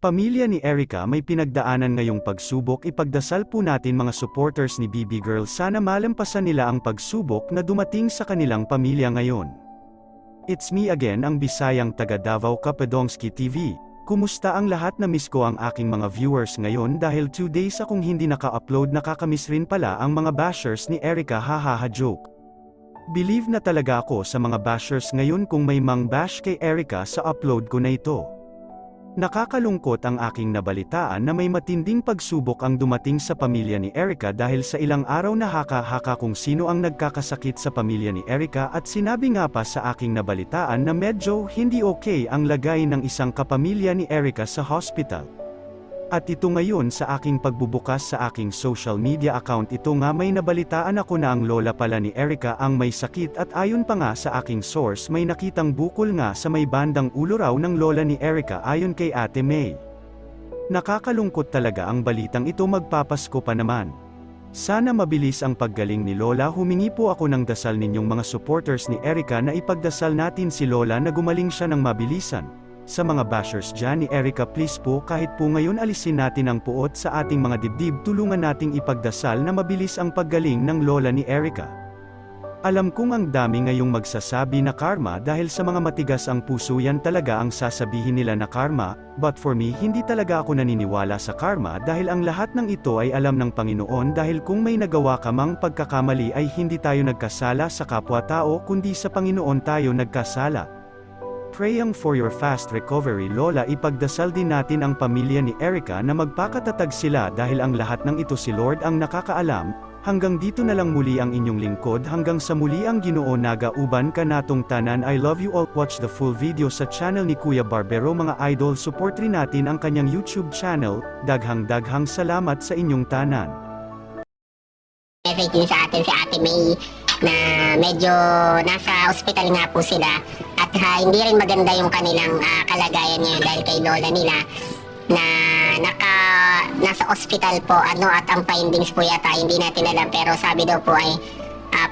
Pamilya ni Erica may pinagdaanan ngayong pagsubok. Ipagdasal po natin mga supporters ni BB Girl, sana malampasan nila ang pagsubok na dumating sa kanilang pamilya ngayon. It's me again, ang Bisayang taga Davao Kapedongski TV. Kumusta ang lahat? Na-miss ko ang aking mga viewers ngayon dahil 2 days akong hindi naka-upload. Nakakamiss rin pala ang mga bashers ni Erica, hahaha joke. Believe na talaga ako sa mga bashers ngayon kung may mang bash kay Erica sa upload ko na ito. Nakakalungkot ang aking nabalitaan na may matinding pagsubok ang dumating sa pamilya ni Erica dahil sa ilang araw na haka-haka kung sino ang nagkakasakit sa pamilya ni Erica, at sinabi nga pa sa aking nabalitaan na medyo hindi okay ang lagay ng isang kapamilya ni Erica sa hospital. At ito ngayon sa aking pagbubukas sa aking social media account, ito nga may nabalitaan ako na ang lola pala ni Erica ang may sakit, at ayon pa nga sa aking source may nakitang bukol nga sa may bandang ulo raw ng lola ni Erica ayon kay Ate May. Nakakalungkot talaga ang balitang ito. Magpapasko pa naman. Sana mabilis ang paggaling ni Lola. Humingi po ako ng dasal ninyong mga supporters ni Erica na ipagdasal natin si Lola na gumaling siya ng mabilisan. Sa mga bashers dyan ni Erica, please po, kahit po ngayon alisin natin ang puot sa ating mga dibdib, tulungan nating ipagdasal na mabilis ang paggaling ng lola ni Erica. Alam kong ang dami ngayong magsasabi na karma dahil sa mga matigas ang puso, yan talaga ang sasabihin nila na karma, but for me hindi talaga ako naniniwala sa karma dahil ang lahat ng ito ay alam ng Panginoon, dahil kung may nagawa ka mang pagkakamali ay hindi tayo nagkasala sa kapwa-tao kundi sa Panginoon tayo nagkasala. Praying for your fast recovery, Lola. Ipagdasal din natin ang pamilya ni Erica na magpakatatag sila dahil ang lahat ng ito si Lord ang nakakaalam. Hanggang dito na lang muli ang inyong lingkod. Hanggang sa muli, ang Ginoo nagauban ka natong tanan. I love you all. Watch the full video sa channel ni Kuya Barbero mga idol. Support rin natin ang kanyang YouTube channel. Daghang salamat sa inyong tanan. Message din sa atin si Ate May na medyo nasa ospital nga po sila, at hindi rin maganda yung kanilang kalagayan ngayon dahil kay lola nila na nasa ospital po, at ang findings po yata hindi natin alam, pero sabi daw po ay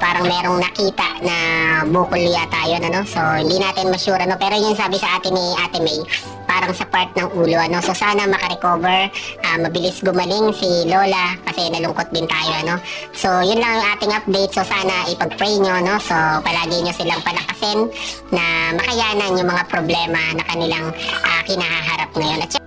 parang merong nakita na bukol yata yun, so hindi natin ma-sure, pero yung sabi sa atin ni Ate May parang sa part ng ulo, so sana makarecover, mabilis gumaling si Lola kasi nalungkot din tayo, so yun lang ang ating update. So sana ipag-pray nyo, so palagi nyo silang palakasin na makayanan yung mga problema na kanilang kinahaharap ngayon. At